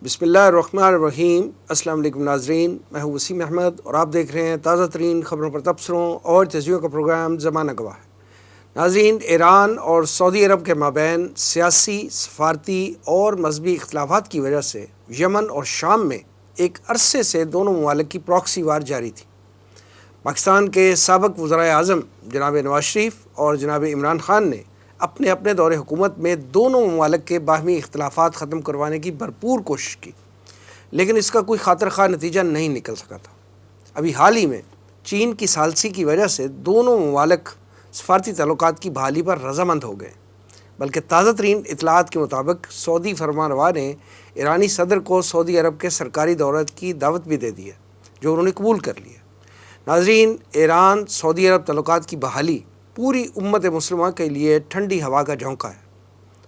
بسم اللہ الرحمن الرحیم۔ السلام علیکم ناظرین، میں ہوں وسیم احمد اور آپ دیکھ رہے ہیں تازہ ترین خبروں پر تبصروں اور تجزیوں کا پروگرام زمانہ گواہ ہے۔ ناظرین، ایران اور سعودی عرب کے مابین سیاسی، سفارتی اور مذہبی اختلافات کی وجہ سے یمن اور شام میں ایک عرصے سے دونوں ممالک کی پراکسی وار جاری تھی۔ پاکستان کے سابق وزرائے اعظم جناب نواز شریف اور جناب عمران خان نے اپنے اپنے دور حکومت میں دونوں ممالک کے باہمی اختلافات ختم کروانے کی بھرپور کوشش کی، لیکن اس کا کوئی خاطر خواہ نتیجہ نہیں نکل سکا تھا۔ ابھی حال ہی میں چین کی ثالثی کی وجہ سے دونوں ممالک سفارتی تعلقات کی بحالی پر رضامند ہو گئے، بلکہ تازہ ترین اطلاعات کے مطابق سعودی فرمانروا نے ایرانی صدر کو سعودی عرب کے سرکاری دورے کی دعوت بھی دے دی ہے، جو انہوں نے قبول کر لی ہے۔ ناظرین، ایران سعودی عرب تعلقات کی بحالی پوری امت مسلمہ کے لیے ٹھنڈی ہوا کا جھونکا ہے۔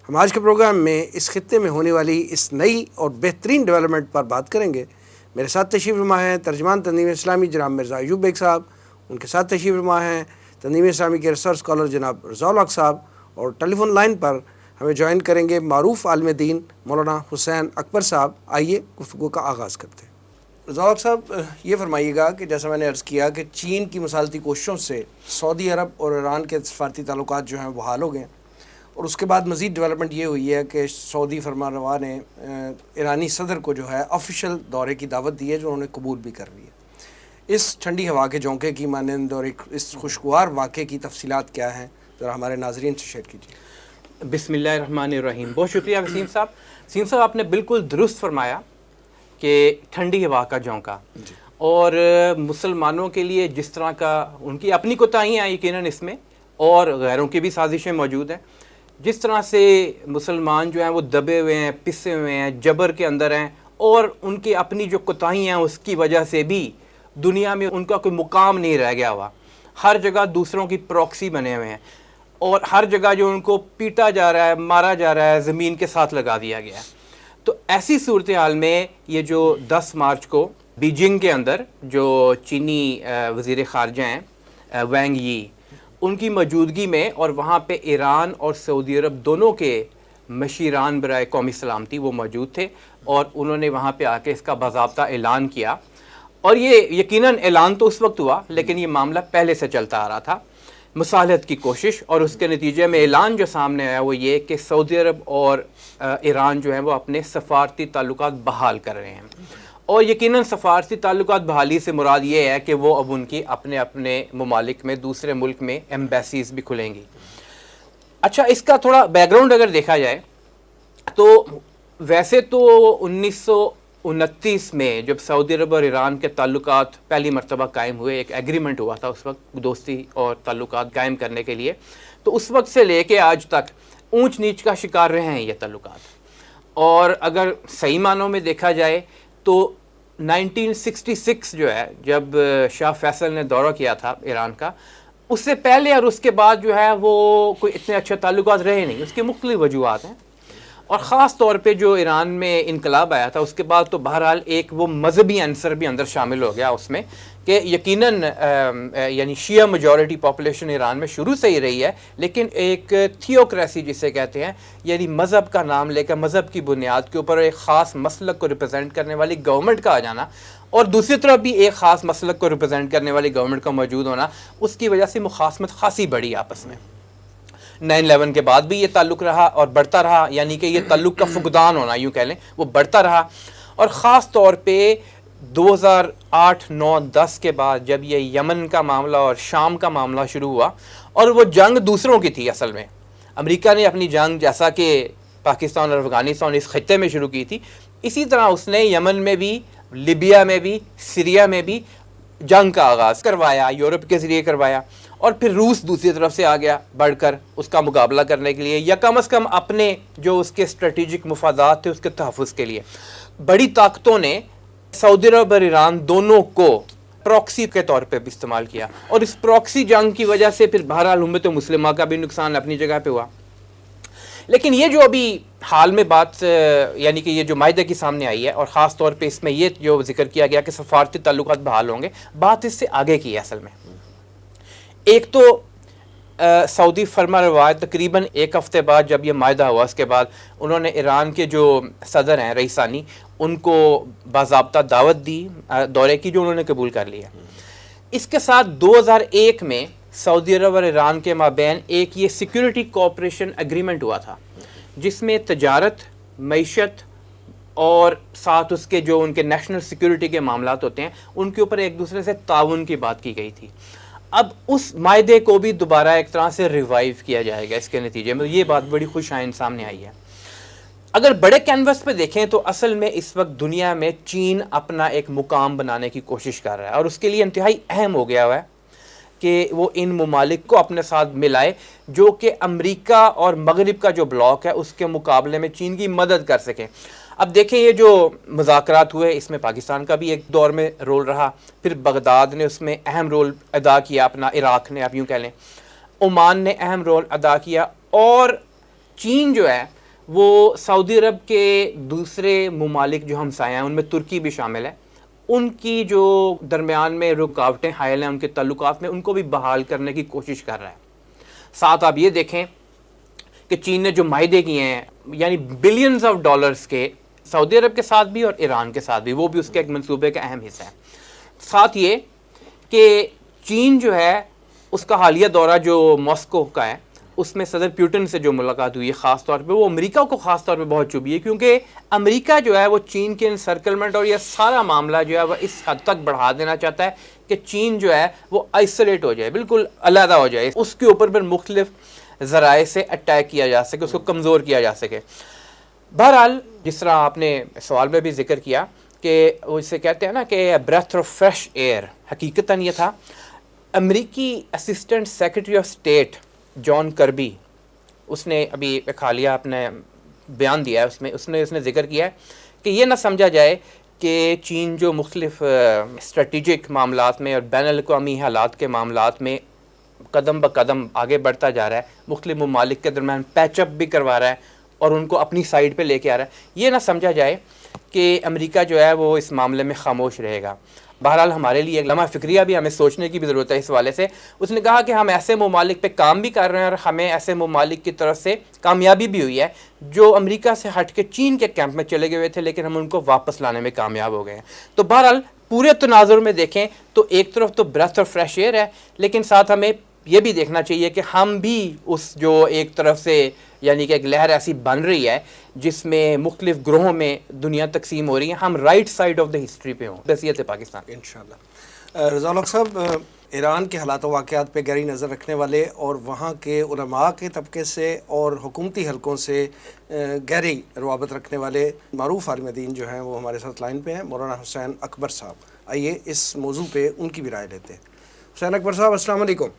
ہم آج کے پروگرام میں اس خطے میں ہونے والی اس نئی اور بہترین ڈیولپمنٹ پر بات کریں گے۔ میرے ساتھ تشریف فرما ہیں ترجمان تنظیم اسلامی جناب مرزا ایوب بیگ صاحب، ان کے ساتھ تشریف فرما ہیں تنظیم اسلامی کے ریسرچ اسکالر جناب رضا الحق صاحب، اور ٹیلی فون لائن پر ہمیں جوائن کریں گے معروف عالم دین مولانا حسین اکبر صاحب۔ آئیے گفتگو کا آغاز کرتے ہیں۔ رضا الحق صاحب، یہ فرمائیے گا کہ جیسا میں نے عرض کیا کہ چین کی مصالحتی کوششوں سے سعودی عرب اور ایران کے سفارتی تعلقات جو ہیں وہ بحال ہو گئے ہیں، اور اس کے بعد مزید ڈیولپمنٹ یہ ہوئی ہے کہ سعودی فرمانروا نے ایرانی صدر کو جو ہے آفیشیل دورے کی دعوت دی ہے، جو انہوں نے قبول بھی کر لی ہے۔ اس ٹھنڈی ہوا کے جھونکے کی مانند اور اس خوشگوار واقعے کی تفصیلات کیا ہیں، ذرا ہمارے ناظرین سے شیئر کیجیے۔ بسم اللہ الرحمن الرحیم۔ بہت شکریہ وسیم صاحب۔ وسیم صاحب، آپ نے بالکل درست فرمایا کہ ٹھنڈی ہوا کا جھونکا، اور مسلمانوں کے لیے جس طرح کا ان کی اپنی کوتاہیاں ہیں یقیناً اس میں، اور غیروں کی بھی سازشیں موجود ہیں، جس طرح سے مسلمان جو ہیں وہ دبے ہوئے ہیں، پسے ہوئے ہیں، جبر کے اندر ہیں، اور ان کی اپنی جو کوتاہیاں ہیں اس کی وجہ سے بھی دنیا میں ان کا کوئی مقام نہیں رہ گیا ہوا۔ ہر جگہ دوسروں کی پراکسی بنے ہوئے ہیں، اور ہر جگہ جو ان کو پیٹا جا رہا ہے، مارا جا رہا ہے، زمین کے ساتھ لگا دیا گیا ہے۔ تو ایسی صورتحال میں یہ جو 10 مارچ کو بیجنگ کے اندر جو چینی وزیر خارجہ ہیں وینگ یی، ان کی موجودگی میں، اور وہاں پہ ایران اور سعودی عرب دونوں کے مشیران برائے قومی سلامتی وہ موجود تھے، اور انہوں نے وہاں پہ آ کے اس کا باضابطہ اعلان کیا۔ اور یہ یقیناً اعلان تو اس وقت ہوا، لیکن یہ معاملہ پہلے سے چلتا آ رہا تھا، مصالحت کی کوشش، اور اس کے نتیجے میں اعلان جو سامنے آیا وہ یہ کہ سعودی عرب اور ایران جو ہیں وہ اپنے سفارتی تعلقات بحال کر رہے ہیں۔ اور یقیناً سفارتی تعلقات بحالی سے مراد یہ ہے کہ وہ اب ان کی اپنے اپنے ممالک میں، دوسرے ملک میں ایمبیسیز بھی کھلیں گی۔ اچھا، اس کا تھوڑا بیک گراؤنڈ اگر دیکھا جائے تو ویسے تو 1929 میں جب سعودی عرب اور ایران کے تعلقات پہلی مرتبہ قائم ہوئے، ایک ایگریمنٹ ہوا تھا اس وقت دوستی اور تعلقات قائم کرنے کے لیے، تو اس وقت سے لے کے آج تک اونچ نیچ کا شکار رہے ہیں یہ تعلقات۔ اور اگر صحیح معنوں میں دیکھا جائے تو 1966 جو ہے، جب شاہ فیصل نے دورہ کیا تھا ایران کا، اس سے پہلے اور اس کے بعد جو ہے وہ کوئی اتنے اچھے تعلقات رہے نہیں۔ اس کی مختلف وجوہات ہیں، اور خاص طور پہ جو ایران میں انقلاب آیا تھا اس کے بعد تو بہرحال ایک وہ مذہبی عنصر بھی اندر شامل ہو گیا اس میں، کہ یقیناً یعنی شیعہ میجورٹی پاپولیشن ایران میں شروع سے ہی رہی ہے، لیکن ایک تھیوکریسی جسے کہتے ہیں، یعنی مذہب کا نام لے کر مذہب کی بنیاد کے اوپر ایک خاص مسلک کو ریپرزینٹ کرنے والی گورنمنٹ کا آ جانا، اور دوسری طرف بھی ایک خاص مسلک کو ریپرزینٹ کرنے والی گورنمنٹ کا موجود ہونا، اس کی وجہ سے مخاصمت خاصی بڑی آپس میں۔ 9/11 کے بعد بھی یہ تعلق رہا اور بڑھتا رہا، یعنی کہ یہ تعلق کا فقدان ہونا یوں کہہ لیں، وہ بڑھتا رہا۔ اور خاص طور پہ 2008، 9، 10 کے بعد جب یہ یمن کا معاملہ اور شام کا معاملہ شروع ہوا، اور وہ جنگ دوسروں کی تھی اصل میں، امریکہ نے اپنی جنگ جیسا کہ پاکستان اور افغانستان اس خطے میں شروع کی تھی، اسی طرح اس نے یمن میں بھی، لیبیا میں بھی، سیریا میں بھی جنگ کا آغاز کروایا، یورپ کے ذریعے کروایا، اور پھر روس دوسری طرف سے آ گیا بڑھ کر اس کا مقابلہ کرنے کے لیے، یا کم از کم اپنے جو اس کے اسٹریٹجک مفادات تھے اس کے تحفظ کے لیے۔ بڑی طاقتوں نے سعودی عرب اور ایران دونوں کو پراکسی کے طور پہ بھی استعمال کیا، اور اس پراکسی جنگ کی وجہ سے پھر بہرحال امت مسلمہ کا بھی نقصان اپنی جگہ پہ ہوا۔ لیکن یہ جو ابھی حال میں بات یعنی کہ یہ جو معاہدے کی سامنے آئی ہے، اور خاص طور پہ اس میں یہ جو ذکر کیا گیا کہ سفارتی تعلقات بحال ہوں گے، بات اس سے آگے کی ہے اصل میں۔ ایک تو سعودی فرما رواج تقریباً ایک ہفتے بعد جب یہ معاہدہ ہوا اس کے بعد انہوں نے ایران کے جو صدر ہیں رئیسانی ان کو باضابطہ دعوت دی دورے کی، جو انہوں نے قبول کر لیا۔ اس کے ساتھ 2001 میں سعودی عرب اور ایران کے مابین ایک یہ سیکیورٹی کوآپریشن ایگریمنٹ ہوا تھا، جس میں تجارت، معیشت اور ساتھ اس کے جو ان کے نیشنل سیکیورٹی کے معاملات ہوتے ہیں ان کے اوپر ایک دوسرے سے تعاون کی بات کی گئی تھی۔ اب اس معاہدے کو بھی دوبارہ ایک طرح سے ریوائیو کیا جائے گا، اس کے نتیجے میں یہ بات بڑی خوش آئند سامنے آئی ہے۔ اگر بڑے کینوس پہ دیکھیں تو اصل میں اس وقت دنیا میں چین اپنا ایک مقام بنانے کی کوشش کر رہا ہے، اور اس کے لیے انتہائی اہم ہو گیا ہوا ہے کہ وہ ان ممالک کو اپنے ساتھ ملائے جو کہ امریکہ اور مغرب کا جو بلاک ہے اس کے مقابلے میں چین کی مدد کر سکیں۔ اب دیکھیں یہ جو مذاکرات ہوئے اس میں پاکستان کا بھی ایک دور میں رول رہا، پھر بغداد نے اس میں اہم رول ادا کیا، اپنا عراق نے آپ یوں کہہ لیں، عمان نے اہم رول ادا کیا، اور چین جو ہے وہ سعودی عرب کے دوسرے ممالک جو ہمسایہ ہیں ان میں ترکی بھی شامل ہے، ان کی جو درمیان میں رکاوٹیں حائل ہیں ان کے تعلقات میں ان کو بھی بحال کرنے کی کوشش کر رہا ہے۔ ساتھ آپ یہ دیکھیں کہ چین نے جو معاہدے کیے ہیں یعنی بلینز آف ڈالرز کے سعودی عرب کے ساتھ بھی اور ایران کے ساتھ بھی، وہ بھی اس کے ایک منصوبے کا اہم حصہ ہے۔ ساتھ یہ کہ چین جو ہے اس کا حالیہ دورہ جو ماسکو کا ہے اس میں صدر پیوٹن سے جو ملاقات ہوئی ہے خاص طور پہ وہ امریکہ کو خاص طور پہ بہت چبھی ہے، کیونکہ امریکہ جو ہے وہ چین کے انسرکلمنٹ اور یہ سارا معاملہ جو ہے وہ اس حد تک بڑھا دینا چاہتا ہے کہ چین جو ہے وہ آئسولیٹ ہو جائے، بالکل علیحدہ ہو جائے، اس کے اوپر پھر مختلف ذرائع سے اٹیک کیا جا سکے، اس کو کمزور کیا جا سکے۔ بہرحال جس طرح آپ نے سوال میں بھی ذکر کیا کہ وہ اسے کہتے ہیں نا کہ بریتھ آف فریش ایئر، حقیقتاً یہ تھا۔ امریکی اسسٹنٹ سیکرٹری آف اسٹیٹ جان کربی، اس نے ابھی ایک حالیہ اپنے بیان دیا ہے، اس نے ذکر کیا ہے کہ یہ نہ سمجھا جائے کہ چین جو مختلف اسٹریٹجک معاملات میں اور بین الاقوامی حالات کے معاملات میں قدم بقدم آگے بڑھتا جا رہا ہے، مختلف ممالک کے درمیان پیچ اپ بھی کروا رہا ہے اور ان کو اپنی سائڈ پہ لے کے آ رہا ہے، یہ نہ سمجھا جائے کہ امریکہ جو ہے وہ اس معاملے میں خاموش رہے گا۔ بہرحال ہمارے لیے ایک لمحہ فکریہ بھی ہمیں سوچنے کی بھی ضرورت ہے اس حوالے سے۔ اس نے کہا کہ ہم ایسے ممالک پہ کام بھی کر رہے ہیں اور ہمیں ایسے ممالک کی طرف سے کامیابی بھی ہوئی ہے جو امریکہ سے ہٹ کے چین کے کیمپ میں چلے گئے تھے، لیکن ہم ان کو واپس لانے میں کامیاب ہو گئے ہیں۔ تو بہرحال پورے تناظر میں دیکھیں تو ایک طرف تو بریتھ اور فریش ایئر ہے، لیکن ساتھ ہمیں یہ بھی دیکھنا چاہیے کہ ہم بھی اس جو ایک طرف سے یعنی کہ ایک لہر ایسی بن رہی ہے جس میں مختلف گروہوں میں دنیا تقسیم ہو رہی ہے، ہم right side of the history پہ ہوں۔ حیثیت ہے پاکستان انشاءاللہ۔ رضا الحق صاحب، ایران کے حالات و واقعات پہ گہری نظر رکھنے والے اور وہاں کے علماء کے طبقے سے اور حکومتی حلقوں سے گہری روابط رکھنے والے معروف عالم دین جو ہیں وہ ہمارے ساتھ لائن پہ ہیں، مولانا حسین اکبر صاحب۔ آئیے اس موضوع پہ ان کی بھی رائے لیتے ہیں۔ حسین اکبر صاحب السلام علیکم۔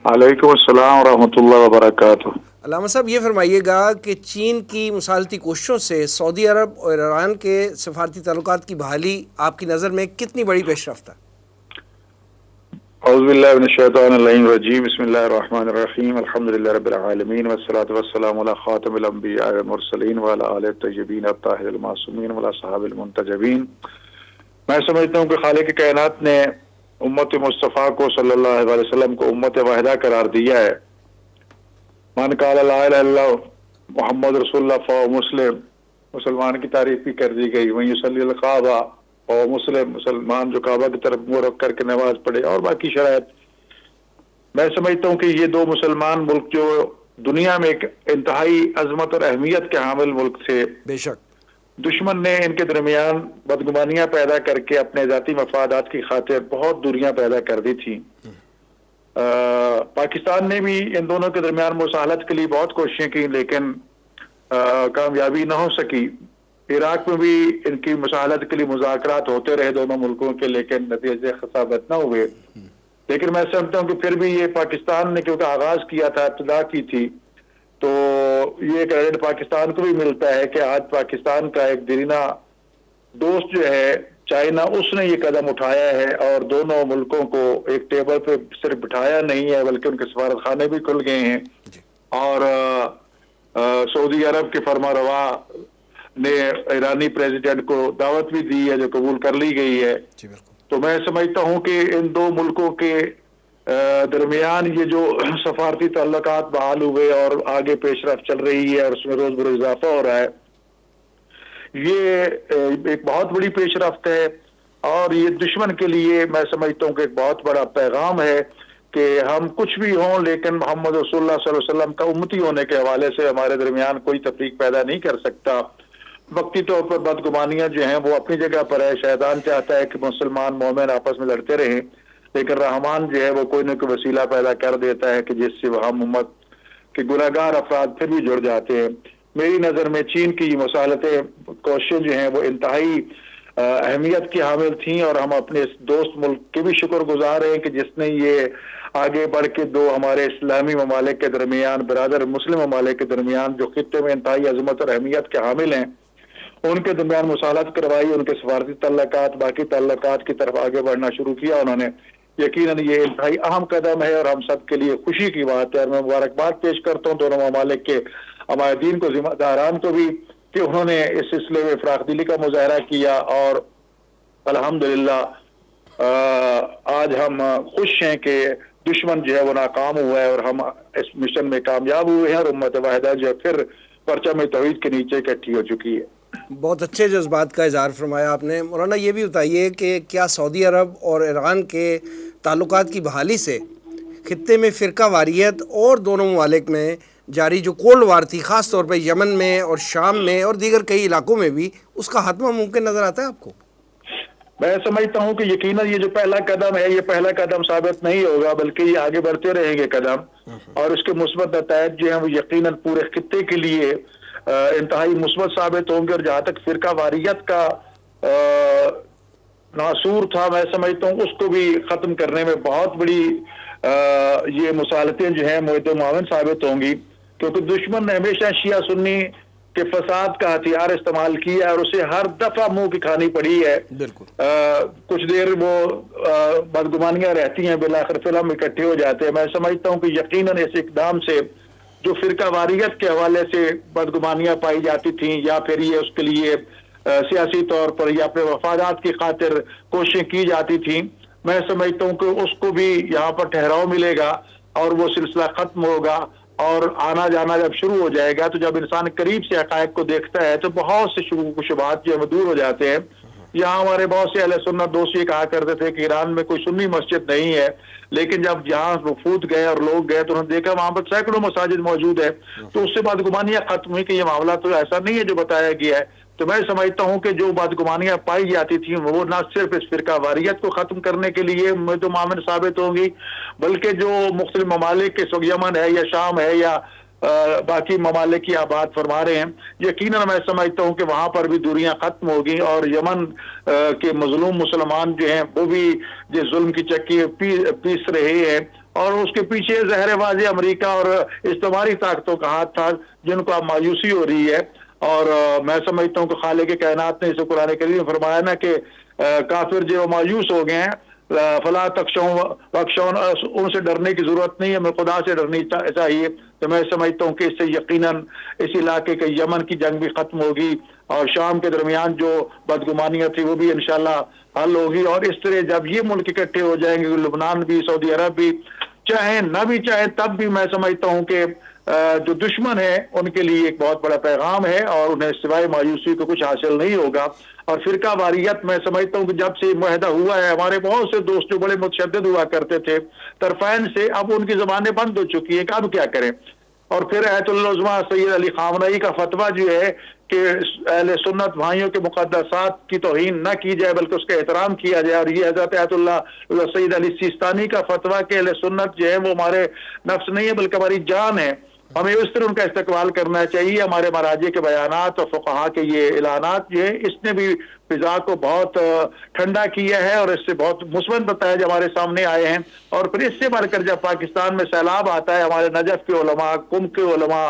وعلیکم السلام ورحمۃ اللہ وبرکاتہ۔ علامہ صاحب یہ فرمائیے گا کہ چین کی مصالحتی کوششوں سے سعودی عرب اور ایران کے سفارتی تعلقات کی بحالی آپ کی نظر میں کتنی بڑی پیش رفت ہے؟ اعوذ باللہ من الشیطان الرجیم، بسم اللہ الرحمن الرحیم، الحمدللہ رب العالمین والصلاة والسلام علی خاتم الانبیاء والمرسلین وعلی آلہ الطیبین الطاہرین المعصومین وعلی صحابہ المنتجبین۔ میں سمجھتا ہوں کہ خالق کائنات نے امت مصطفیٰ کو صلی اللہ علیہ وسلم کو امت واحدہ قرار دیا ہے۔ من قال لا الہ الا اللہ محمد رسول اللہ فہو مسلم، مسلمان کی تعریف بھی کر دی گئی۔ من یصلی الکعبہ فہو مسلم، مسلمان جو کعبہ کی طرف منہ رکھ کر کے نماز پڑھے، اور باقی شرائط۔ میں سمجھتا ہوں کہ یہ دو مسلمان ملک جو دنیا میں ایک انتہائی عظمت اور اہمیت کے حامل ملک تھے، بے شک دشمن نے ان کے درمیان بدگمانیاں پیدا کر کے اپنے ذاتی مفادات کی خاطر بہت دوریاں پیدا کر دی تھیں۔ پاکستان نے بھی ان دونوں کے درمیان مصالحت کے لیے بہت کوششیں کی، لیکن کامیابی نہ ہو سکی۔ عراق میں بھی ان کی مصالحت کے لیے مذاکرات ہوتے رہے دونوں ملکوں کے، لیکن نتیجے ثابت نہ ہوئے۔ لیکن میں سمجھتا ہوں کہ پھر بھی یہ پاکستان نے کیونکہ آغاز کیا تھا، ابتدا کی تھی، تو یہ کریڈٹ پاکستان کو بھی ملتا ہے کہ آج پاکستان کا ایک دیرینہ دوست جو ہے چائنا، اس نے یہ قدم اٹھایا ہے اور دونوں ملکوں کو ایک ٹیبل پہ صرف بٹھایا نہیں ہے بلکہ ان کے سفارت خانے بھی کھل گئے ہیں، اور سعودی عرب کے فرما روا نے ایرانی پریزیڈنٹ کو دعوت بھی دی ہے جو قبول کر لی گئی ہے۔ تو میں سمجھتا ہوں کہ ان دو ملکوں کے درمیان یہ جو سفارتی تعلقات بحال ہوئے اور آگے پیش رفت چل رہی ہے اور اس میں روز بروز اضافہ ہو رہا ہے، یہ ایک بہت بڑی پیش رفت ہے، اور یہ دشمن کے لیے میں سمجھتا ہوں کہ ایک بہت بڑا پیغام ہے کہ ہم کچھ بھی ہوں لیکن محمد رسول اللہ صلی اللہ علیہ وسلم کا امتی ہونے کے حوالے سے ہمارے درمیان کوئی تفریق پیدا نہیں کر سکتا۔ وقتی طور پر بدگمانیاں جو ہیں وہ اپنی جگہ پر ہے، شیطان چاہتا ہے کہ مسلمان مومن آپس میں لڑتے رہیں، لیکن رحمان جو ہے وہ کوئی نہ کوئی وسیلہ پیدا کر دیتا ہے کہ جس سے وہ ہم امت کے گناہگار افراد پھر بھی جڑ جاتے ہیں۔ میری نظر میں چین کی مصالحتیں کوششیں جو ہیں وہ انتہائی اہمیت کی حامل تھیں، اور ہم اپنے اس دوست ملک کے بھی شکر گزار ہیں کہ جس نے یہ آگے بڑھ کے دو ہمارے اسلامی ممالک کے درمیان، برادر مسلم ممالک کے درمیان جو خطے میں انتہائی عظمت اور اہمیت کے حامل ہیں، ان کے درمیان مصالحت کروائی، ان کے سفارتی تعلقات، باقی تعلقات کی طرف آگے بڑھنا شروع کیا انہوں نے۔ یقیناً یہ انتہائی اہم قدم ہے اور ہم سب کے لیے خوشی کی بات ہے، اور میں مبارکباد پیش کرتا ہوں دونوں ممالک کے عمائدین کو، ذمہ داران کو بھی، کہ انہوں نے اس سلسلے میں فراخ دلی کا مظاہرہ کیا، اور الحمدللہ آج ہم خوش ہیں کہ دشمن جو ہے وہ ناکام ہوا ہے اور ہم اس مشن میں کامیاب ہوئے ہیں، اور امت واحدہ جو ہے پھر پرچم توحید کے نیچے اکٹھی ہو چکی ہے۔ بہت اچھے جذبات کا اظہار فرمایا آپ نے۔ مولانا یہ بھی بتائیے کہ کیا سعودی عرب اور ایران کے تعلقات کی بحالی سے خطے میں فرقہ واریت اور دونوں ممالک میں جاری جو کولڈ وار تھی، خاص طور پہ یمن میں اور شام میں اور دیگر کئی علاقوں میں بھی، اس کا خاتمہ ممکن نظر آتا ہے آپ کو؟ میں سمجھتا ہوں کہ یقیناً یہ جو پہلا قدم ہے یہ پہلا قدم ثابت نہیں ہوگا، بلکہ یہ آگے بڑھتے رہیں گے قدم، اور اس کے مثبت نتائج جو ہیں وہ یقیناً پورے خطے کے لیے انتہائی مثبت ثابت ہوں گے۔ اور جہاں تک فرقہ واریت کا ناصور تھا، میں سمجھتا ہوں اس کو بھی ختم کرنے میں بہت بڑی یہ مصالحتیں جو ہیں معد و معاون ثابت ہوں گی، کیونکہ دشمن نے ہمیشہ شیعہ سنی کے فساد کا ہتھیار استعمال کیا ہے اور اسے ہر دفعہ منہ کی کھانی پڑی ہے۔ بالکل کچھ دیر وہ بدگمانیاں رہتی ہیں، بالآخر پھر ہم اکٹھے ہو جاتے ہیں۔ میں سمجھتا ہوں کہ یقیناً اس اقدام سے جو فرقہ واریت کے حوالے سے بدگمانیاں پائی جاتی تھیں، یا پھر یہ اس کے لیے سیاسی طور پر یا اپنے مفادات کی خاطر کوششیں کی جاتی تھیں، میں سمجھتا ہوں کہ اس کو بھی یہاں پر ٹھہراؤ ملے گا اور وہ سلسلہ ختم ہوگا، اور آنا جانا جب شروع ہو جائے گا تو جب انسان قریب سے حقائق کو دیکھتا ہے تو بہت سے شکوک و شبہات جو دور ہو جاتے ہیں۔ یہاں ہمارے بہت سے اہل سنت دوست یہ کہا کرتے تھے کہ ایران میں کوئی سنی مسجد نہیں ہے، لیکن جب یہاں وفود گئے اور لوگ گئے تو انہوں نے دیکھا وہاں پر سینکڑوں مساجد موجود ہے، تو اس سے بدگمانیاں ختم ہوئی کہ یہ معاملہ تو ایسا نہیں ہے جو بتایا گیا ہے۔ تو میں سمجھتا ہوں کہ جو بدگمانیاں پائی جاتی تھیں وہ نہ صرف اس فرقہ واریت کو ختم کرنے کے لیے معد و معاون ثابت ہوں گی، بلکہ جو مختلف ممالک کے یمن ہے یا شام ہے یا باقی ممالک کی آپ بات فرما رہے ہیں، یقیناً میں سمجھتا ہوں کہ وہاں پر بھی دوریاں ختم ہوگی، اور یمن کے مظلوم مسلمان جو ہیں وہ بھی جس ظلم کی چکی پیس رہے ہیں، اور اس کے پیچھے ظاہر واضح امریکہ اور استعماری طاقتوں کا ہاتھ تھا جن کو اب مایوسی ہو رہی ہے۔ اور میں سمجھتا ہوں کہ خالق کائنات نے اسے قرآن کریم میں فرمایا نا کہ کافر جو مایوس ہو گئے ہیں، فلا تخشون، ان سے ڈرنے کی ضرورت نہیں ہے، ہمیں خدا سے ڈرنی چاہیے۔ تو میں سمجھتا ہوں کہ اس سے یقیناً اس علاقے کے یمن کی جنگ بھی ختم ہوگی، اور شام کے درمیان جو بدگمانیاں تھی وہ بھی انشاءاللہ حل ہوگی، اور اس طرح جب یہ ملک اکٹھے ہو جائیں گے، لبنان بھی، سعودی عرب بھی، چاہے نہ بھی چاہے تب بھی میں سمجھتا ہوں کہ جو دشمن ہے ان کے لیے ایک بہت بڑا پیغام ہے، اور انہیں سوائے مایوسی کو کچھ حاصل نہیں ہوگا۔ اور فرقہ واریت میں سمجھتا ہوں کہ جب سے معاہدہ ہوا ہے، ہمارے بہت سے دوست جو بڑے متشدد ہوا کرتے تھے طرفین سے، اب ان کی زبانیں بند ہو چکی ہیں کہ اب کیا کریں۔ اور پھر آیت اللہ عظمیٰ سید علی خامنئی کا فتویٰ جو ہے کہ اہل سنت بھائیوں کے مقدسات کی توہین نہ کی جائے بلکہ اس کا احترام کیا جائے، اور یہ حضرت آیت اللہ سید علی سیستانی کا فتویٰ کہ اہل سنت جو ہے وہ ہمارے نفس نہیں ہے بلکہ ہماری جان ہے، ہمیں اس طرح ان کا استقبال کرنا چاہیے۔ ہمارے مراجع کے بیانات اور فقہا کے یہ اعلانات جو ہے اس نے بھی فضا کو بہت ٹھنڈا کیا ہے، اور اس سے بہت مثبت نتائج ہمارے سامنے آئے ہیں۔ اور پھر اس سے بڑھ کر جب پاکستان میں سیلاب آتا ہے، ہمارے نجف کے علماء، قم کے علماء،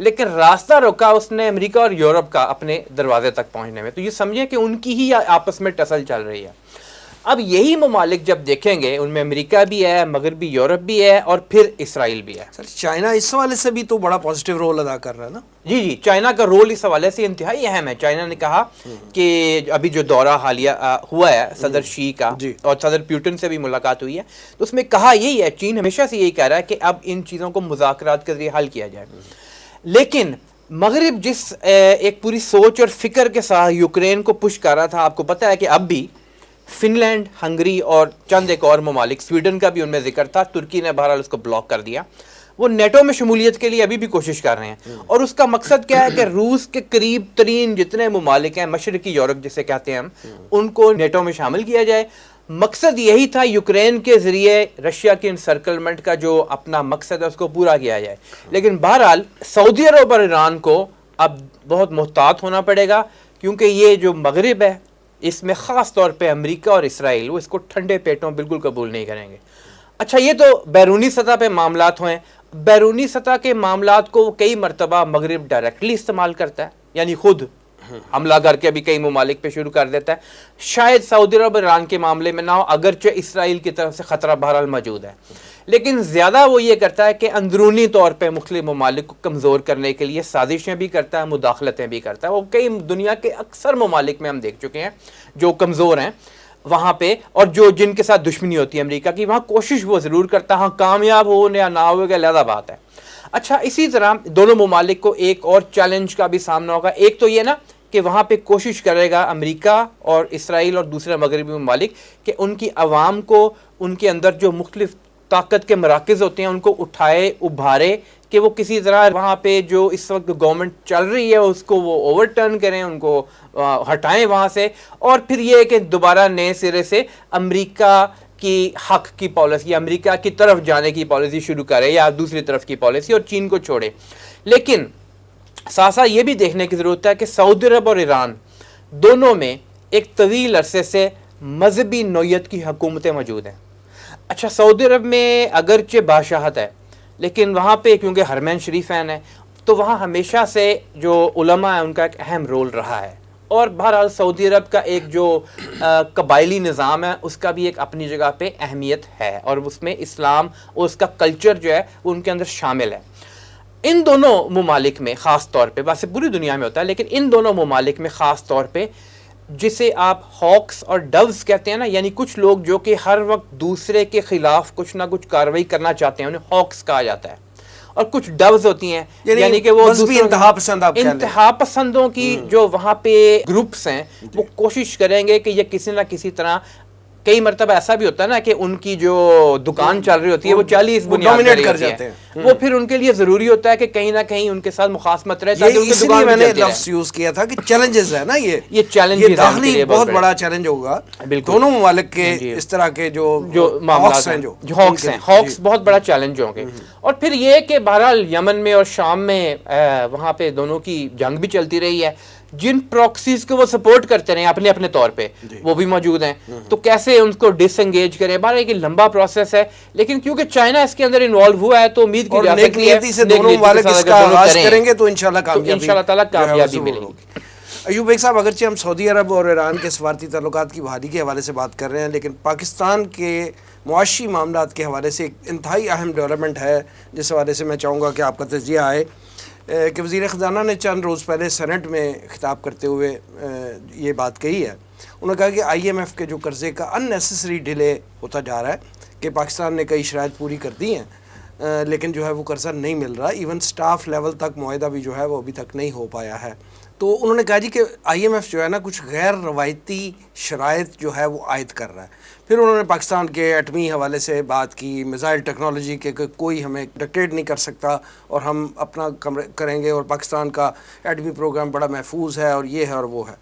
لیکن راستہ روکا اس نے امریکہ اور یورپ کا اپنے دروازے تک پہنچنے میں. تو یہ سمجھیں کہ ان کی ہی آپس میں ٹسل چل رہی ہے. اب یہی ممالک جب دیکھیں گے ان میں امریکہ بھی ہے, مغربی یورپ بھی ہے, اور پھر اسرائیل بھی ہے. سر چائنا اس حوالے سے بھی تو بڑا پازیٹیو رول ادا کر رہا ہے نا. جی چائنا کا رول اس حوالے سے انتہائی اہم ہے. چائنا نے کہا کہ ابھی جو دورہ حالیہ ہوا ہے صدر شی کا اور صدر پیوٹن سے بھی ملاقات ہوئی ہے, تو اس میں کہا یہی ہے, چین ہمیشہ سے یہی کہہ رہا ہے کہ اب ان چیزوں کو مذاکرات کے ذریعے حل کیا جائے. لیکن مغرب جس ایک پوری سوچ اور فکر کے ساتھ یوکرین کو پش کر رہا تھا, آپ کو پتہ ہے کہ اب بھی فن لینڈ, ہنگری اور چند ایک اور ممالک, سویڈن کا بھی ان میں ذکر تھا, ترکی نے بہرحال اس کو بلاک کر دیا, وہ نیٹو میں شمولیت کے لیے ابھی بھی کوشش کر رہے ہیں. اور اس کا مقصد کیا ہے کہ روس کے قریب ترین جتنے ممالک ہیں, مشرقی یورپ جسے کہتے ہیں ہم, ان کو نیٹو میں شامل کیا جائے. مقصد یہی تھا یوکرین کے ذریعے رشیا کی انسرکلمنٹ کا جو اپنا مقصد ہے اس کو پورا کیا جائے. لیکن بہرحال سعودی عرب اور ایران کو اب بہت محتاط ہونا پڑے گا, کیونکہ یہ جو مغرب ہے اس میں خاص طور پہ امریکہ اور اسرائیل وہ اس کو ٹھنڈے پیٹوں بالکل قبول نہیں کریں گے. اچھا یہ تو بیرونی سطح پہ معاملات ہوئے. بیرونی سطح کے معاملات کو کئی مرتبہ مغرب ڈائریکٹلی استعمال کرتا ہے, یعنی خود حملہ کر کے بھی کئی ممالک پہ شروع کر دیتا ہے. شاید سعودی عرب ایران کے معاملے میں نہ ہو, اگرچہ اسرائیل کی طرف سے خطرہ بہرحال موجود ہے, لیکن زیادہ وہ یہ کرتا ہے کہ اندرونی طور پہ مختلف ممالک کو کمزور کرنے کے لیے سازشیں بھی کرتا ہے, مداخلتیں بھی کرتا ہے. وہ کئی دنیا کے اکثر ممالک میں ہم دیکھ چکے ہیں جو کمزور ہیں وہاں پہ, اور جو جن کے ساتھ دشمنی ہوتی ہے امریکہ کی, وہاں کوشش وہ ضرور کرتا ہے, ہاں کامیاب ہو یا نہ ہو گا علیحدہ بات ہے. اچھا اسی طرح دونوں ممالک کو ایک اور چیلنج کا بھی سامنا ہوگا. ایک تو یہ نا کہ وہاں پہ کوشش کرے گا امریکہ اور اسرائیل اور دوسرے مغربی ممالک کہ ان کی عوام کو ان کے اندر جو مختلف طاقت کے مراکز ہوتے ہیں ان کو اٹھائے, ابھارے, کہ وہ کسی طرح وہاں پہ جو اس وقت گورنمنٹ چل رہی ہے اس کو وہ اوور ٹرن کریں, ان کو ہٹائیں وہاں سے, اور پھر یہ کہ دوبارہ نئے سرے سے امریکہ کی حق کی پالیسی, امریکہ کی طرف جانے کی پالیسی شروع کرے یا دوسری طرف کی پالیسی, اور چین کو چھوڑے. لیکن ساتھ ساتھ یہ بھی دیکھنے کی ضرورت ہے کہ سعودی عرب اور ایران دونوں میں ایک طویل عرصے سے مذہبی نوعیت کی حکومتیں موجود ہیں. اچھا سعودی عرب میں اگرچہ بادشاہت ہے, لیکن وہاں پہ کیونکہ حرمین شریفین ہے تو وہاں ہمیشہ سے جو علماء ہیں ان کا ایک اہم رول رہا ہے. اور بہرحال سعودی عرب کا ایک جو قبائلی نظام ہے اس کا بھی ایک اپنی جگہ پہ اہمیت ہے, اور اس میں اسلام اور اس کا کلچر جو ہے وہ ان کے اندر شامل ہے. ان دونوں ممالک میں خاص طور پہ, ویسے پوری دنیا میں ہوتا ہے, لیکن ان دونوں ممالک میں خاص طور پہ جسے آپ ہاکس اور ڈوز کہتے ہیں نا, یعنی کچھ لوگ جو کہ ہر وقت دوسرے کے خلاف کچھ نہ کچھ کارروائی کرنا چاہتے ہیں, انہیں ہاکس کہا جاتا ہے. اور کچھ ڈوز ہوتی ہیں یعنی کہ وہ انتہا پسندوں کی جو وہاں پہ گروپس ہیں وہ کوشش کریں گے کہ یہ کسی نہ کسی طرح, کئی مرتبہ ایسا بھی ہوتا ہے نا کہ ان کی جو دکان چل رہی ہوتی ہے وہ 40 بنیاد کر جاتے ہیں, وہ پھر ان کے لیے ضروری ہوتا ہے کہ کہیں نہ کہیں ان کے ساتھ مخاصمت رہے, تاکہ ان کی دکان میں نے لفظ یوز کیا تھا کہ چیلنجز ہے نا, یہ چیلنج داخلی بہت بڑا چیلنج ہوگا دونوں ممالک کے اس طرح کے جو معاملات ہیں, جو ہاکس ہیں, ہاکس بہت بڑا چیلنج ہوں گے. اور پھر یہ کہ بہرحال یمن میں اور شام میں وہاں پہ دونوں کی جنگ بھی چلتی رہی ہے, جن پروکسیز کو وہ سپورٹ کرتے رہے اپنے اپنے طور پہ وہ بھی موجود ہیں, تو کیسے ان کو ڈس انگیج کریں. بہرحال ایک لمبا پروسیس ہے, لیکن کیونکہ چائنا اس کے اندر انوالو ہوا ہے تو امید کی جا سکتی ہے سے دونوں ممالک اس کا آغاز کریں گے تو انشاءاللہ تعالیٰ کامیابی ملے گی. ایوب بیگ صاحب, اگرچہ ہم سعودی عرب اور ایران کے سفارتی تعلقات کی بحالی کے حوالے سے بات کر رہے ہیں, لیکن پاکستان کے معاشی معاملات کے حوالے سے ایک انتہائی اہم ڈیولپمنٹ ہے جس حوالے سے میں چاہوں گا کہ آپ کا تجزیہ آئے کہ وزیر خزانہ نے چند روز پہلے سینٹ میں خطاب کرتے ہوئے یہ بات کہی ہے. انہوں نے کہا کہ آئی ایم ایف کے جو قرضے کا ان نیسیسری ڈیلے ہوتا جا رہا ہے, کہ پاکستان نے کئی شرائط پوری کر دی ہیں لیکن جو ہے وہ قرضہ نہیں مل رہا, ایون سٹاف لیول تک معاہدہ بھی جو ہے وہ ابھی تک نہیں ہو پایا ہے. تو انہوں نے کہا جی کہ آئی ایم ایف جو ہے نا کچھ غیر روایتی شرائط جو ہے وہ عائد کر رہا ہے. پھر انہوں نے پاکستان کے ایٹمی حوالے سے بات کی, میزائل ٹیکنالوجی کے کہ کوئی ہمیں ڈکٹیٹ نہیں کر سکتا اور ہم اپنا کریں گے, اور پاکستان کا ایٹمی پروگرام بڑا محفوظ ہے اور یہ ہے اور وہ ہے.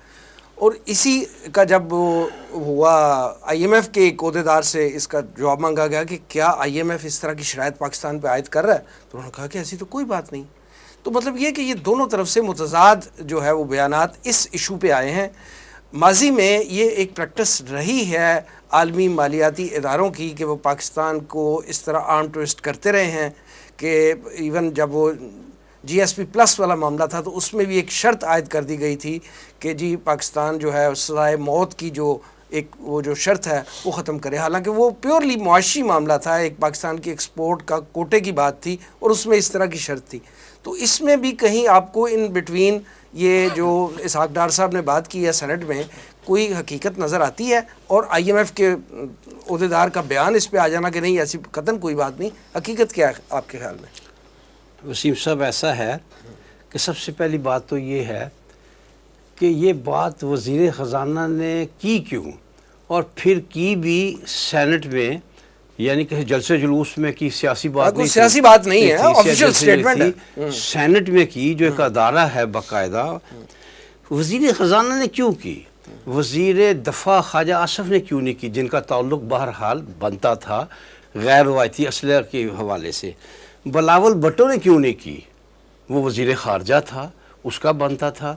اور اسی کا جب ہوا آئی ایم ایف کے ایک عہدیدار سے اس کا جواب مانگا گیا کہ کیا آئی ایم ایف اس طرح کی شرائط پاکستان پہ عائد کر رہا ہے, تو انہوں نے کہا کہ ایسی تو کوئی بات نہیں. تو مطلب یہ کہ یہ دونوں طرف سے متضاد جو ہے وہ بیانات اس ایشو پہ آئے ہیں. ماضی میں یہ ایک پریکٹس رہی ہے عالمی مالیاتی اداروں کی کہ وہ پاکستان کو اس طرح آرم ٹویسٹ کرتے رہے ہیں کہ ایون جب وہ جی ایس پی پلس والا معاملہ تھا تو اس میں بھی ایک شرط عائد کر دی گئی تھی کہ جی پاکستان جو ہے سزائے موت کی جو ایک وہ جو شرط ہے وہ ختم کرے، حالانکہ وہ پیورلی معاشی معاملہ تھا، ایک پاکستان کی ایکسپورٹ کا کوٹے کی بات تھی اور اس میں اس طرح کی شرط تھی. تو اس میں بھی کہیں آپ کو ان بٹوین یہ جو اسحاق ڈار صاحب نے بات کی ہے سینٹ میں کوئی حقیقت نظر آتی ہے؟ اور آئی ایم ایف کے عہدیدار کا بیان اس پہ آ جانا کہ نہیں ایسی قطعاً کوئی بات نہیں، حقیقت کیا ہے آپ کے خیال میں؟ وسیم صاحب ایسا ہے کہ سب سے پہلی بات تو یہ ہے کہ یہ بات وزیر خزانہ نے کی کیوں، اور پھر کی بھی سینٹ میں، یعنی کہ جلسے جلوس میں کی، سیاسی بات نہیں، سیاسی بات نہیں ہے، آفیشیل سٹیٹمنٹ ہے، سینٹ میں کی جو ایک ادارہ ہے باقاعدہ. وزیر خزانہ نے کیوں کی؟ وزیر دفاع خواجہ آصف نے کیوں نہیں کی، جن کا تعلق بہرحال بنتا تھا غیر روایتی اسلحہ کے حوالے سے؟ بلاول بھٹو نے کیوں نہیں کی؟ وہ وزیر خارجہ تھا، اس کا بنتا تھا.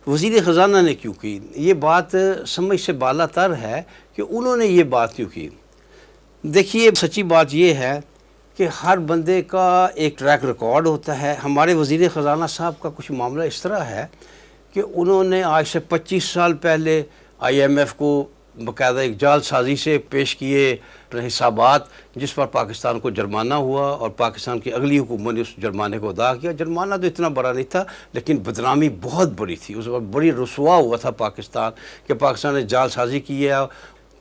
وزیر خزانہ نے کیوں کی؟ یہ بات سمجھ سے بالا تر ہے کہ انہوں نے یہ بات کیوں کی. دیکھیے سچی بات یہ ہے کہ ہر بندے کا ایک ٹریک ریکارڈ ہوتا ہے. ہمارے وزیر خزانہ صاحب کا کچھ معاملہ اس طرح ہے کہ انہوں نے آج سے 25 سال پہلے آئی ایم ایف کو باقاعدہ ایک جال سازی سے پیش کیے حسابات، جس پر پاکستان کو جرمانہ ہوا اور پاکستان کی اگلی حکومت نے اس جرمانے کو ادا کیا. جرمانہ تو اتنا بڑا نہیں تھا لیکن بدنامی بہت بڑی تھی، اس وقت بڑی رسوا ہوا تھا پاکستان کہ پاکستان نے جال سازی کی ہے.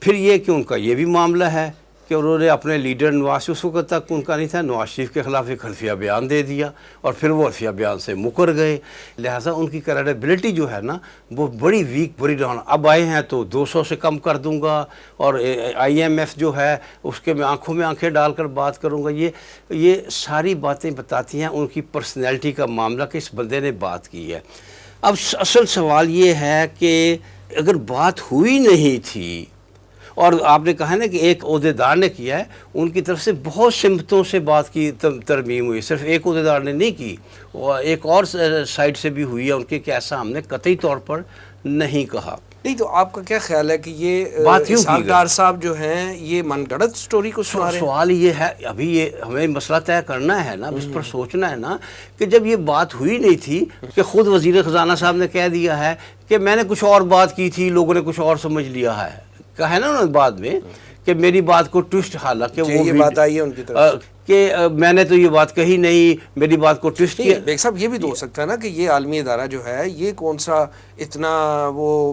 پھر یہ کہ ان کا یہ بھی معاملہ ہے کہ انہوں نے اپنے لیڈر نواز، اس وقت تک ان کا نہیں تھا، نواز شریف کے خلاف ایک حلفیہ بیان دے دیا اور پھر وہ حلفیہ بیان سے مکر گئے. لہٰذا ان کی کریڈیبلٹی جو ہے نا وہ بڑی ویک، بڑی ڈاؤن. اب آئے ہیں تو 200 سے کم کر دوں گا، اور آئی ایم ایف جو ہے اس کے میں آنکھوں میں آنکھیں ڈال کر بات کروں گا. یہ ساری باتیں بتاتی ہیں ان کی پرسنالٹی کا معاملہ کہ اس بندے نے بات کی ہے. اب اصل سوال یہ ہے کہ اگر بات ہوئی نہیں تھی، اور آپ نے کہا نا کہ ایک عہدیدار نے کیا ہے، ان کی طرف سے بہت سمتوں سے بات کی ترمیم ہوئی، صرف ایک عہدیدار نے نہیں کی، اور ایک اور سائڈ سے بھی ہوئی ہے ان کے، کہ ایسا ہم نے قطعی طور پر نہیں کہا. نہیں تو آپ کا کیا خیال ہے کہ یہ بات کیوں اسحاق کی ڈار صاحب جو ہیں یہ من گڑت سٹوری کو سنا رہے ہیں؟ سوال یہ ہے، ابھی یہ ہمیں مسئلہ طے کرنا ہے نا، اس پر سوچنا ہے نا کہ جب یہ بات ہوئی نہیں تھی کہ خود وزیر خزانہ صاحب نے کہہ دیا ہے کہ میں نے کچھ اور بات کی تھی، لوگوں نے کچھ اور سمجھ لیا ہے، کہا ہے نا انہوں نے بعد میں کہ میری بات کو ٹوسٹ، حالانکہ وہ یہ بات آئی ہے ان کی طرف کہ میں نے تو یہ بات کہی نہیں، میری بات کو ٹوسٹ کیا. بیگ صاحب یہ بھی تو ہو سکتا ہے نا کہ یہ عالمی ادارہ جو ہے یہ کون سا اتنا وہ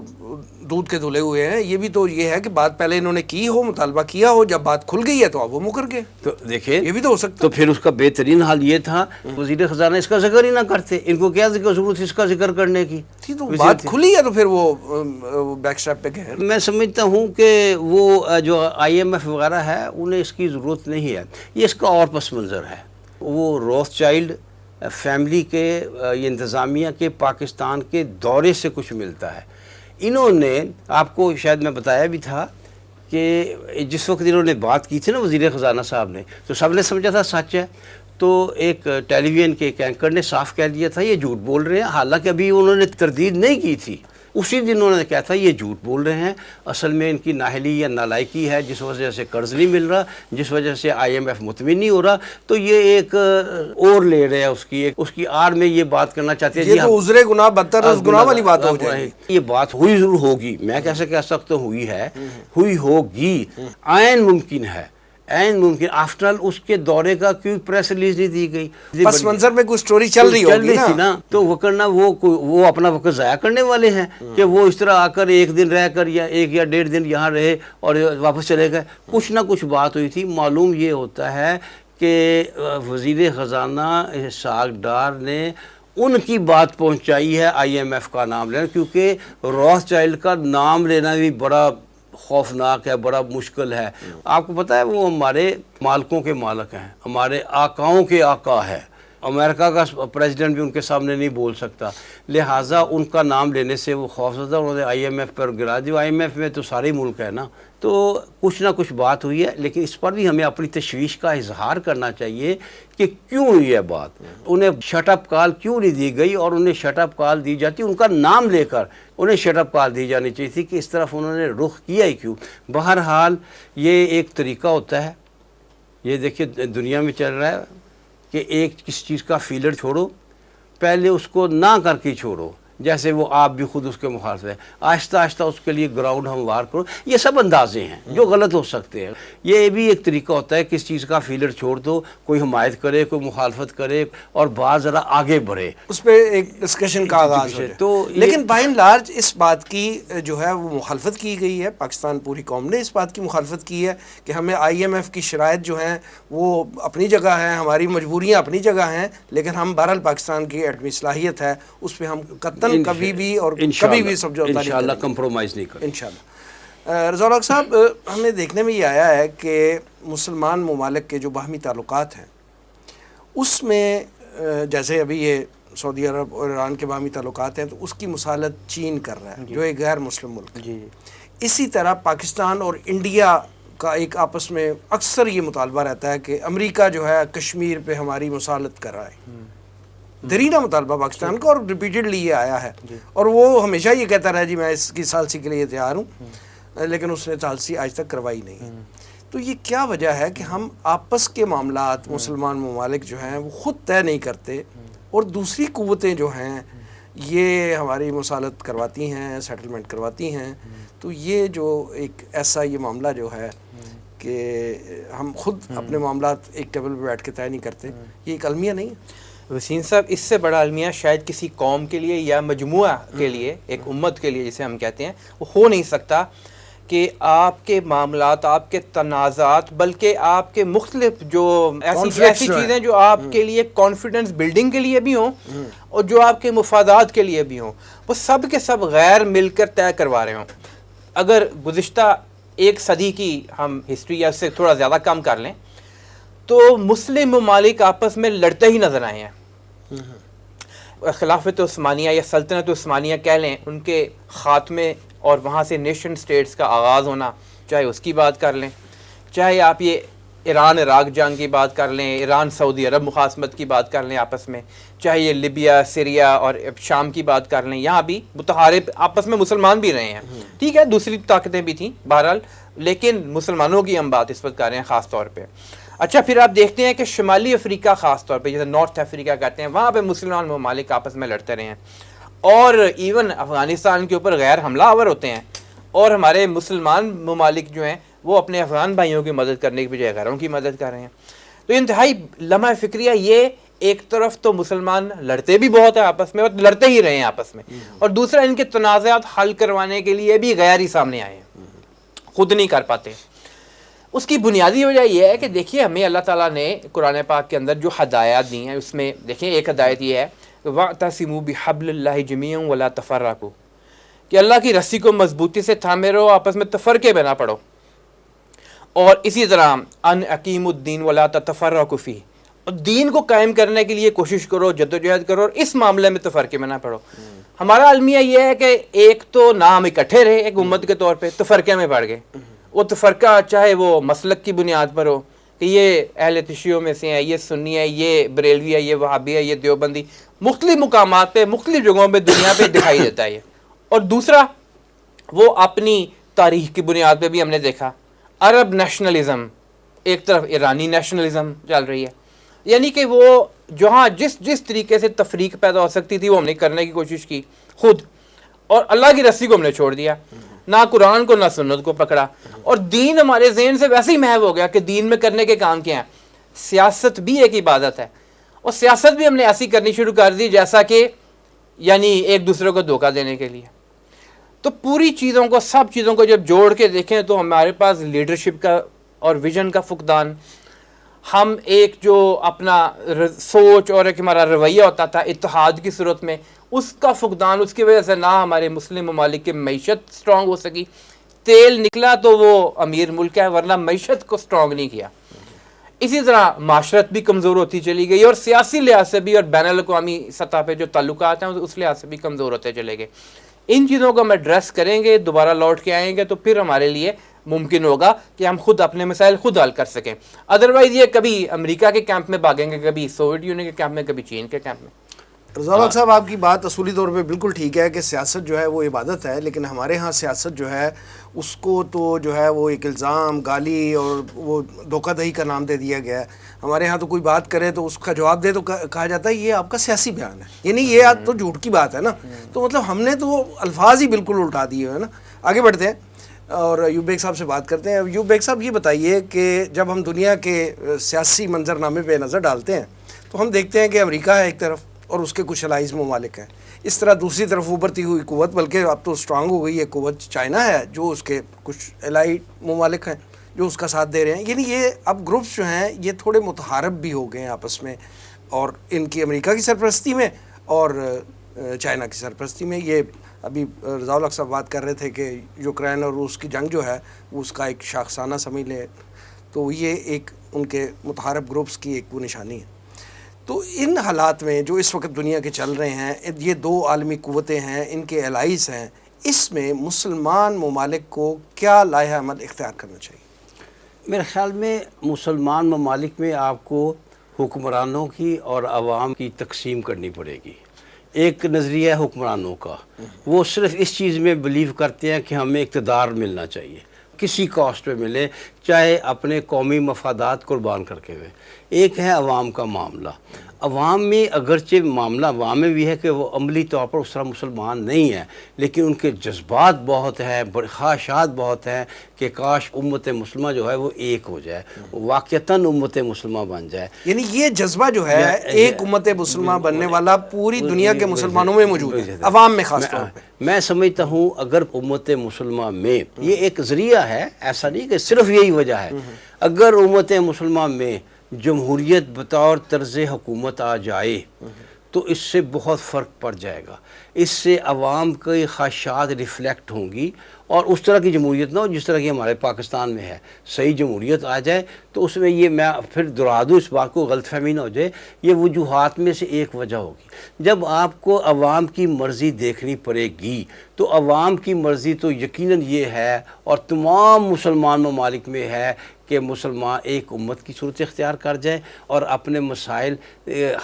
دودھ کے دھلے ہوئے ہیں، یہ بھی تو یہ ہے کہ بات پہلے انہوں نے کی ہو، مطالبہ کیا ہو، جب بات کھل گئی ہے تو اب وہ مکر گئے. تو دیکھیں یہ بھی تو ہو سکتا تو پھر اس کا بہترین حال یہ تھا وزیر خزانہ اس کا ذکر ہی نہ کرتے. ان کو کیا ضرورت تھی اس کا ذکر کرنے کی؟ تو بات کھلی ہے تو پھر وہ بیک سٹیپ پہ گئے. میں سمجھتا ہوں کہ وہ جو آئی ایم ایف وغیرہ ہے انہیں اس کی ضرورت نہیں ہے. یہ اس کا اور پس منظر ہے. وہ روتھ چائلڈ فیملی کے یہ انتظامیہ کے پاکستان کے دورے سے کچھ ملتا ہے. انہوں نے آپ کو شاید میں بتایا بھی تھا کہ جس وقت انہوں نے بات کی تھی نا وزیر خزانہ صاحب نے، تو سب نے سمجھا تھا سچ ہے. تو ایک ٹیلی ویژن کے ایک اینکر نے صاف کہہ دیا تھا یہ جھوٹ بول رہے ہیں، حالانکہ ابھی انہوں نے تردید نہیں کی تھی. اسی دن انہوں نے کہا تھا یہ جھوٹ بول رہے ہیں، اصل میں ان کی نااہلی یا نالائکی ہے جس وجہ سے قرض نہیں مل رہا، جس وجہ سے آئی ایم ایف مطمئن نہیں ہو رہا. تو یہ ایک اور لے رہے ہیں اس کی آڑ میں یہ بات کرنا چاہتے ہیں. یہ تو عذر گناہ بدتر از گناہ والی بات ہو جائے گی. یہ بات ہوئی ضرور ہوگی، میں کیسے کہہ سکتا ہوں ہوئی ہے، ہوئی ہوگی، عین ممکن ہے، عین ممکن. آفٹر آل اس کے دورے کا کیوں پریس ریلیز نہیں دی گئی؟ پس منظر میں کوئی سٹوری چل رہی ہوگی نا. تو وکرنا وہ اپنا وقت ضائع کرنے والے ہیں کہ وہ اس طرح آ کر ایک دن رہ کر یا ایک یا 1.5 دن یہاں رہے اور واپس چلے گئے. کچھ نہ کچھ بات ہوئی تھی. معلوم یہ ہوتا ہے کہ وزیر خزانہ اسحاق ڈار نے ان کی بات پہنچائی ہے آئی ایم ایف کا نام لینا، کیونکہ روتھ چائلڈ کا نام لینا بھی بڑا خوفناک ہے، بڑا مشکل ہے. آپ کو پتہ ہے وہ ہمارے مالکوں کے مالک ہیں، ہمارے آقاؤں کے آقا ہے. امریکہ کا پریزیڈنٹ بھی ان کے سامنے نہیں بول سکتا، لہٰذا ان کا نام لینے سے وہ خوف زدہ. انہوں نے آئی ایم ایف پر گرا دیا. آئی ایم ایف میں تو سارے ملک ہے نا. تو کچھ نہ کچھ بات ہوئی ہے، لیکن اس پر بھی ہمیں اپنی تشویش کا اظہار کرنا چاہیے کہ کیوں ہوئی ہے بات. انہیں شٹ اپ کال کیوں نہیں دی گئی؟ اور انہیں شٹ اپ کال دی جاتی ان کا نام لے کر انہیں شٹ اپ کال دی جانی چاہیے تھی کہ اس طرف انہوں نے رخ کیا ہی کیوں؟ بہرحال یہ ایک طریقہ ہوتا ہے، یہ دیکھیے دنیا میں چل رہا ہے کہ ایک کسی چیز کا فیلر چھوڑو پہلے اس کو نہ کر کے چھوڑو، جیسے وہ آپ بھی خود اس کے مخالف ہیں، آہستہ آہستہ اس کے لیے گراؤنڈ ہموار کرو. یہ سب اندازے ہیں جو غلط ہو سکتے ہیں. یہ بھی ایک طریقہ ہوتا ہے، کس چیز کا فیلر چھوڑ دو، کوئی حمایت کرے، کوئی مخالفت کرے، اور بعض ذرا آگے بڑھے، اس پہ ایک ڈسکشن کا آغاز ہو جائے. تو لیکن بائی اینڈ لارج اس بات کی جو ہے وہ مخالفت کی گئی ہے، پاکستان پوری قوم نے اس بات کی مخالفت کی ہے کہ ہمیں IMF کی شرائط جو ہیں وہ اپنی جگہ ہیں، ہماری مجبوریاں اپنی جگہ ہیں، لیکن ہم بہرحال پاکستان کی ایٹمی صلاحیت ہے، اس پہ ہم قطعاً کبھی بھی اور کبھی بھی سمجھوتا نہیں انشاءاللہ کریں گے. کمپرومائز نہیں کریں. انشاءاللہ. رضا الحق صاحب، ہمیں دیکھنے میں یہ آیا ہے کہ مسلمان ممالک کے جو باہمی تعلقات ہیں اس میں جیسے ابھی یہ سعودی عرب اور ایران کے باہمی تعلقات ہیں تو اس کی مصالحت چین کر رہا ہے جو ایک غیر مسلم ملک ہے. اسی طرح پاکستان اور انڈیا کا ایک آپس میں اکثر یہ مطالبہ رہتا ہے کہ امریکہ جو ہے کشمیر پہ ہماری مصالحت کر رہا ہے. دیرینہ مطالبہ پاکستان کا، اور ریپیٹڈلی یہ آیا ہے، اور وہ ہمیشہ یہ کہتا رہا جی میں اس کی ثالثی کے لیے تیار ہوں، لیکن اس نے ثالثی آج تک کروائی نہیں. تو یہ کیا وجہ ہے کہ ہم آپس کے معاملات مسلمان ممالک جو ہیں وہ خود طے نہیں کرتے اور دوسری قوتیں جو ہیں یہ ہماری مصالحت کرواتی ہیں، سیٹلمنٹ کرواتی ہیں؟ تو یہ جو ایک ایسا یہ معاملہ جو ہے کہ ہم خود اپنے معاملات ایک ٹیبل پہ بیٹھ کے طے نہیں کرتے، یہ ایک المیہ نہیں ہے؟ وسیم صاحب، اس سے بڑا المیہ شاید کسی قوم کے لیے یا مجموعہ کے لیے، ایک امت کے لیے جسے ہم کہتے ہیں، وہ ہو نہیں سکتا کہ آپ کے معاملات، آپ کے تنازعات، بلکہ آپ کے مختلف جو ایسی چیزیں جو آپ کے لیے کانفیڈنس بلڈنگ کے لیے بھی ہوں اور جو آپ کے مفادات کے لیے بھی ہوں، وہ سب کے سب غیر مل کر طے کروا رہے ہوں. اگر گزشتہ ایک صدی کی ہم ہسٹری یا اس سے تھوڑا زیادہ کم کر لیں تو مسلم ممالک آپس میں لڑتے ہی نظر آئے ہیں. خلافت عثمانیہ یا سلطنت عثمانیہ کہہ لیں، ان کے خاتمے اور وہاں سے نیشن سٹیٹس کا آغاز ہونا، چاہے اس کی بات کر لیں، چاہے آپ یہ ایران عراق جنگ کی بات کر لیں، ایران سعودی عرب مخاصمت کی بات کر لیں آپس میں، چاہے یہ لیبیا، سیریا اور شام کی بات کر لیں، یہاں بھی متحارب آپس میں مسلمان بھی رہے ہیں. ٹھیک ہے، دوسری طاقتیں بھی تھیں بہرحال، لیکن مسلمانوں کی ہم بات اس وقت کر رہے ہیں خاص طور پہ. اچھا، پھر آپ دیکھتے ہیں کہ شمالی افریقہ خاص طور پہ، جیسے نارتھ افریقہ کہتے ہیں، وہاں پہ مسلمان ممالک آپس میں لڑتے رہے ہیں، اور ایون افغانستان کے اوپر غیر حملہ آور ہوتے ہیں، اور ہمارے مسلمان ممالک جو ہیں وہ اپنے افغان بھائیوں کی مدد کرنے کے بجائے غیروں کی مدد کر رہے ہیں. تو انتہائی لمحہ فکریہ یہ، ایک طرف تو مسلمان لڑتے بھی بہت ہیں آپس میں اور لڑتے ہی رہے ہیں آپس میں، اور دوسرا ان کے تنازعات حل کروانے کے لیے بھی غیر ہی سامنے آئے ہیں، خود نہیں کر پاتے. اس کی بنیادی وجہ یہ ہے کہ دیکھیے، ہمیں اللہ تعالیٰ نے قرآن پاک کے اندر جو ہدایات دی ہیں اس میں دیکھیں ایک ہدایت یہ ہے کہ وَاعْتَصِمُوا بِحَبْلِ اللَّهِ جَمِيعًا وَلَا تَفَرَّقُوا، کہ اللہ کی رسی کو مضبوطی سے تھامے رہو، آپس میں تفرقے میں نہ پڑو. اور اسی طرح ان اقیم الدین ولا تتفرقوا فیہ، اور دین کو قائم کرنے کے لیے کوشش کرو، جدوجہد کرو، اور اس معاملے میں تفرقے میں نہ پڑو. ہمارا المیہ یہ ہے کہ ایک تو نہ ہم اکٹھے رہے ایک امت کے طور پہ، تفرقے میں پڑ گئے. وہ تفرقہ چاہے وہ مسلک کی بنیاد پر ہو کہ یہ اہل تشیعوں میں سے ہیں، یہ سنی ہے، یہ بریلوی ہے، یہ وہابی ہے، یہ دیوبندی، مختلف مقامات پہ مختلف جگہوں پہ دنیا پہ دکھائی دیتا ہے یہ. اور دوسرا وہ اپنی تاریخ کی بنیاد پہ بھی ہم نے دیکھا عرب نیشنلزم، ایک طرف ایرانی نیشنلزم چل رہی ہے، یعنی کہ وہ جہاں جس طریقے سے تفریق پیدا ہو سکتی تھی وہ ہم نے کرنے کی کوشش کی خود، اور اللہ کی رسی کو ہم نے چھوڑ دیا، نہ قرآن کو نہ سنت کو پکڑا، اور دین ہمارے ذہن سے ویسے ہی محو ہو گیا کہ دین میں کرنے کے کام کیا ہیں. سیاست بھی ایک عبادت ہے، اور سیاست بھی ہم نے ایسی کرنی شروع کر دی جیسا کہ یعنی ایک دوسرے کو دھوکہ دینے کے لیے. تو پوری چیزوں کو، سب چیزوں کو جب جوڑ کے دیکھیں تو ہمارے پاس لیڈرشپ کا اور ویژن کا فقدان، ہم ایک جو اپنا سوچ اور ایک ہمارا رویہ ہوتا تھا اتحاد کی صورت میں، اس کا فقدان، اس کی وجہ سے نہ ہمارے مسلم ممالک کی معیشت سٹرونگ ہو سکی. تیل نکلا تو وہ امیر ملک ہے، ورنہ معیشت کو سٹرونگ نہیں کیا. اسی طرح معاشرت بھی کمزور ہوتی چلی گئی، اور سیاسی لحاظ سے بھی اور بین الاقوامی سطح پہ جو تعلقات ہیں اس لحاظ سے بھی کمزور ہوتے چلے گئے. ان چیزوں کو ہم ایڈریس کریں گے، دوبارہ لوٹ کے آئیں گے تو پھر ہمارے لیے ممکن ہوگا کہ ہم خود اپنے مسائل خود حل کر سکیں. ادروائز یہ کبھی امریکہ کے کیمپ میں بھاگیں گے، کبھی سوویت یونین کے کیمپ میں، کبھی چین کے کیمپ میں. رضا الحق صاحب آپ کی بات اصولی طور پہ بالکل ٹھیک ہے کہ سیاست جو ہے وہ عبادت ہے، لیکن ہمارے ہاں سیاست جو ہے اس کو تو جو ہے وہ ایک الزام، گالی اور وہ دھوکہ دہی کا نام دے دیا گیا ہے. ہمارے ہاں تو کوئی بات کرے تو اس کا جواب دے تو کہا جاتا ہے یہ آپ کا سیاسی بیان ہے، یعنی یہ تو جھوٹ کی بات ہے نا. تو مطلب ہم نے تو الفاظ ہی بالکل الٹا دیے ہوئے ہیں نا. آگے بڑھتے ہیں اور ایوب بیگ صاحب سے بات کرتے ہیں. ایوب بیگ صاحب یہ بتائیے کہ جب ہم دنیا کے سیاسی منظرنامے پہ نظر ڈالتے ہیں تو ہم دیکھتے ہیں کہ امریکہ ہے ایک طرف اور اس کے کچھ الائز ممالک ہیں، اس طرح دوسری طرف ابھرتی ہوئی قوت، بلکہ اب تو اسٹرانگ ہو گئی ہے قوت، چائنا ہے جو اس کے کچھ الائیڈ ممالک ہیں جو اس کا ساتھ دے رہے ہیں. یعنی یہ اب گروپس جو ہیں یہ تھوڑے متحارب بھی ہو گئے ہیں آپس میں، اور ان کی امریکہ کی سرپرستی میں اور چائنا کی سرپرستی میں. یہ ابھی رضا الحق صاحب بات کر رہے تھے کہ یوکرین اور روس کی جنگ جو ہے وہ اس کا ایک شاخسانہ سمجھ لے، تو یہ ایک ان کے متحارب گروپس کی ایک وہ نشانی ہے. تو ان حالات میں جو اس وقت دنیا کے چل رہے ہیں، یہ دو عالمی قوتیں ہیں، ان کے الائز ہیں، اس میں مسلمان ممالک کو کیا لائحہ عمل اختیار کرنا چاہیے؟ میرے خیال میں مسلمان ممالک میں آپ کو حکمرانوں کی اور عوام کی تقسیم کرنی پڑے گی. ایک نظریہ ہے حکمرانوں کا، وہ صرف اس چیز میں بلیو کرتے ہیں کہ ہمیں اقتدار ملنا چاہیے، کسی کاسٹ پہ ملے، چاہے اپنے قومی مفادات قربان کر کے ہوئے. ایک ہے عوام کا معاملہ. عوام میں اگرچہ معاملہ عوام میں بھی ہے کہ وہ عملی طور پر اس طرح مسلمان نہیں ہیں، لیکن ان کے جذبات بہت ہیں، خواہشات بہت ہیں کہ کاش امت مسلمہ جو ہے وہ ایک ہو جائے، واقعتاً امت مسلمہ بن جائے. یعنی یہ جذبہ جو ہے ایک امت مسلمہ بننے والا پوری دنیا کے مسلمانوں میں موجود ہے، عوام میں خاص طور پہ. میں سمجھتا ہوں اگر امت مسلمہ میں یہ ایک ذریعہ ہے، ایسا نہیں کہ صرف یہی وجہ ہے. اگر امت مسلمہ میں جمہوریت بطور طرز حکومت آ جائے تو اس سے بہت فرق پڑ جائے گا. اس سے عوام کی خواہشات ریفلیکٹ ہوں گی، اور اس طرح کی جمہوریت نہ ہو جس طرح کی ہمارے پاکستان میں ہے. صحیح جمہوریت آ جائے تو اس میں یہ میں پھر دہرا دوں اس بات کو، غلط فہمی نہ ہو جائے، یہ وجوہات میں سے ایک وجہ ہوگی. جب آپ کو عوام کی مرضی دیکھنی پڑے گی تو عوام کی مرضی تو یقیناً یہ ہے، اور تمام مسلمان ممالک میں ہے، کہ مسلمان ایک امت کی صورت اختیار کر جائیں اور اپنے مسائل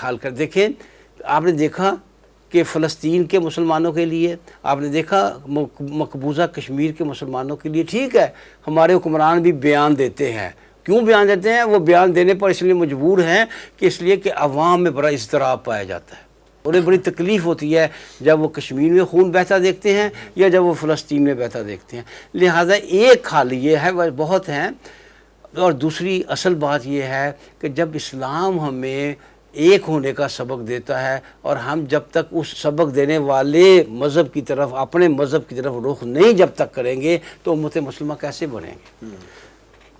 حل کر. دیکھیں آپ نے دیکھا کہ فلسطین کے مسلمانوں کے لیے، آپ نے دیکھا مقبوضہ کشمیر کے مسلمانوں کے لیے، ٹھیک ہے ہمارے حکمران بھی بیان دیتے ہیں. کیوں بیان دیتے ہیں؟ وہ بیان دینے پر اس لیے مجبور ہیں کہ اس لیے کہ عوام میں بڑا اضطراب پایا جاتا ہے، انہیں بڑی تکلیف ہوتی ہے جب وہ کشمیر میں خون بہتا دیکھتے ہیں یا جب وہ فلسطین میں بہتا دیکھتے ہیں. لہٰذا ایک حال یہ ہے، بہت ہیں. اور دوسری اصل بات یہ ہے کہ جب اسلام ہمیں ایک ہونے کا سبق دیتا ہے، اور ہم جب تک اس سبق دینے والے مذہب کی طرف، اپنے مذہب کی طرف رخ نہیں جب تک کریں گے تو امت مسلمہ کیسے بنیں گے؟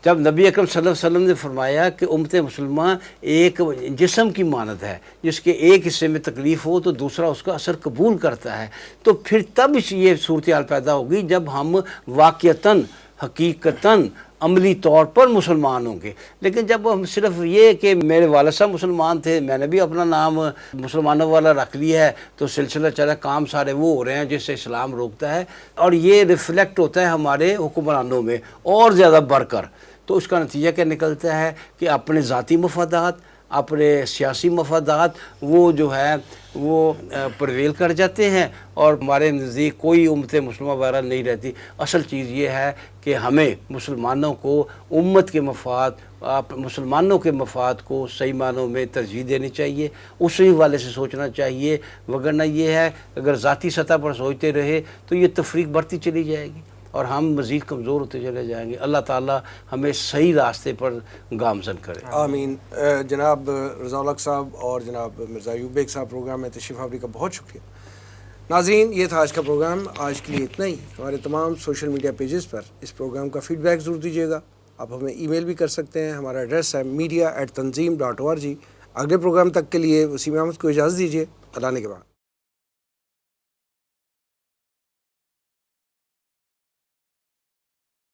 جب نبی اکرم صلی اللہ علیہ وسلم نے فرمایا کہ امت مسلمہ ایک جسم کی مانند ہے، جس کے ایک حصے میں تکلیف ہو تو دوسرا اس کا اثر قبول کرتا ہے، تو پھر تب یہ صورتحال پیدا ہوگی جب ہم واقعتاً، حقیقتاً، عملی طور پر مسلمان ہوں گے. لیکن جب ہم صرف یہ کہ میرے والد صاحب مسلمان تھے، میں نے بھی اپنا نام مسلمانوں والا رکھ لیا ہے، تو سلسلہ چلا، کام سارے وہ ہو رہے ہیں جس سے اسلام روکتا ہے، اور یہ ریفلیکٹ ہوتا ہے ہمارے حکمرانوں میں اور زیادہ بڑھ کر. تو اس کا نتیجہ کیا نکلتا ہے کہ اپنے ذاتی مفادات، اپنے سیاسی مفادات وہ جو ہے وہ پرویل کر جاتے ہیں، اور ہمارے نزدیک کوئی امت مسلمہ وغیرہ نہیں رہتی. اصل چیز یہ ہے کہ ہمیں مسلمانوں کو امت کے مفاد، مسلمانوں کے مفاد کو صحیح معنوں میں ترجیح دینی چاہیے، اسی حوالے سے سوچنا چاہیے. وگرنہ یہ ہے اگر ذاتی سطح پر سوچتے رہے تو یہ تفریق بڑھتی چلی جائے گی اور ہم مزید کمزور ہوتے چلے جائیں گے. اللہ تعالیٰ ہمیں صحیح راستے پر گامزن کرے. آمین. جناب رضا الحق صاحب اور جناب مرزا ایوب بیگ صاحب پروگرام میں تشریف آوری کا بہت شکریہ. ناظرین یہ تھا آج کا پروگرام. آج کے لیے اتنا ہی. ہمارے تمام سوشل میڈیا پیجز پر اس پروگرام کا فیڈ بیک ضرور دیجیے گا. آپ ہمیں ای میل بھی کر سکتے ہیں. ہمارا ایڈریس ہے media@tanzeem.org. اگلے پروگرام تک کے لیے وسیم احمد کو اجازت دیجیے. اللہ نے کے بعد.